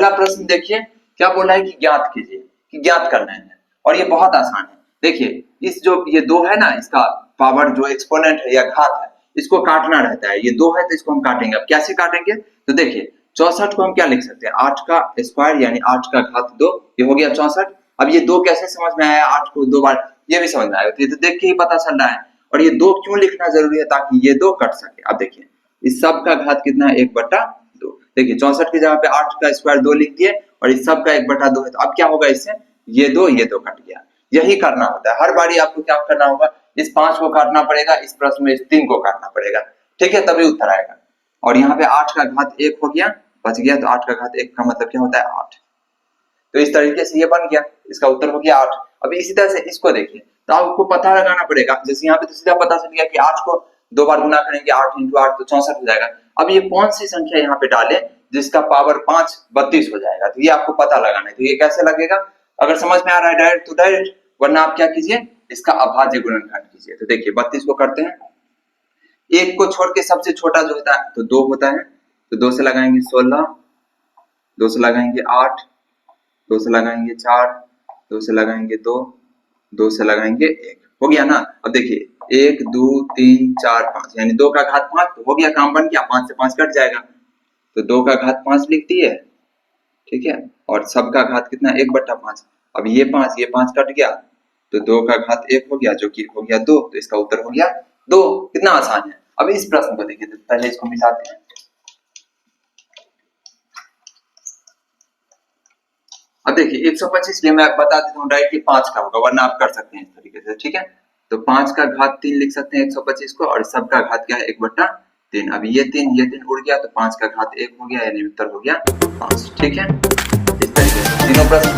पहला प्रश्न देखिए क्या बोला है कि ज्ञात कीजिए, कि ज्ञात करना है, और ये बहुत आसान है। देखिए इस जो ये 2 है ना, इसका पावर जो एक्सपोनेंट है या घात है, इसको काटना रहता है। ये 2 है तो इसको हम काटेंगे। अब कैसे काटेंगे, तो देखिए 64 को हम क्या लिख सकते हैं, 8 का स्क्वायर यानी 8 का घात 2, ये हो गया 64। अब ये 2 कैसे समझ में आया, 8 को 2 बार, ये भी समझ में आएगा। तो ये तो देख के ही पता चल रहा है। और ये 2 क्यों लिखना जरूरी है, ताकि ये 2 कट सके। अब देखिए इस सब का घात कितना है, 1/2। देखिए 64 की जगह पे 8 का स्क्वायर 2 लिख दिए, और इस सब का 1/2 है। तो अब क्या होगा, इससे ये 2 कट गया। यही करना होता है हर बारी। आपको क्या करना होगा, इस 5 को काटना पड़ेगा, इस प्रश्न में इस 3 को काटना पड़ेगा, ठीक है, तभी उत्तर आएगा। और यहाँ पे 8 का घात 1 हो गया, बच गया। तो 8 का घात 1 का मतलब क्या होता है, 8। तो इस तरीके से ये बन गया, इसका उत्तर हो गया 8। अब इसी तरह से इसको देखिए, तो आपको पता लगाना पड़ेगा। जैसे यहाँ पे तो सीधा पता चल गया कि 8 को 2 बार गुना करेंगे, 8 × 8 तो 64 हो जाएगा। अब ये कौन सी संख्या यहाँ पे डाले जिसका पावर 5 32 हो जाएगा, तो ये आपको पता लगाना है। तो ये कैसे लगेगा, अगर समझ में आ रहा है डायरेक्ट तो डायरेक्ट, वरना आप क्या कीजिए, इसका अभाज्य गुणनखंड कीजिए। तो देखिए 32 को करते हैं, 1 को छोड़ के सबसे छोटा जो होता है तो 2 होता है। तो 2 से लगाएंगे 16, 2 से लगाएंगे 8, 2 से लगाएंगे 4, 2 से लगाएंगे 2, 2 से लगाएंगे 1, हो गया ना। अब देखिए 1 2 3 4 5 यानी 2 का घात 5, तो हो गया, काम बन गया। 5 से 5 कट जाएगा, तो 2 का घात 5 लिख दिए, ठीक है। और सब का घात कितना, 1/5। अब ये 5 कट गया, तो 2 का घात 1 हो गया, जो कि हो गया 2। तो इसका उत्तर हो गया 2। कितना आसान है। अब इस प्रश्न को देखिए, तो पहले इसको मिटाते हैं। अब देखिए 125 लिए मैं बता देता हूँ डायरेक्टली 5 का होगा, वरना आप कर सकते हैं इस तरीके से, ठीक है। तो 5 का घात 3 लिख सकते हैं 125 को, और सब का घात क्या है, 1/3। अब ये 3 उड़ गया, तो 5 का घात 1 हो गया, यानी उत्तर हो गया 5, ठीक है। इस तरीके से तीनों प्रश्न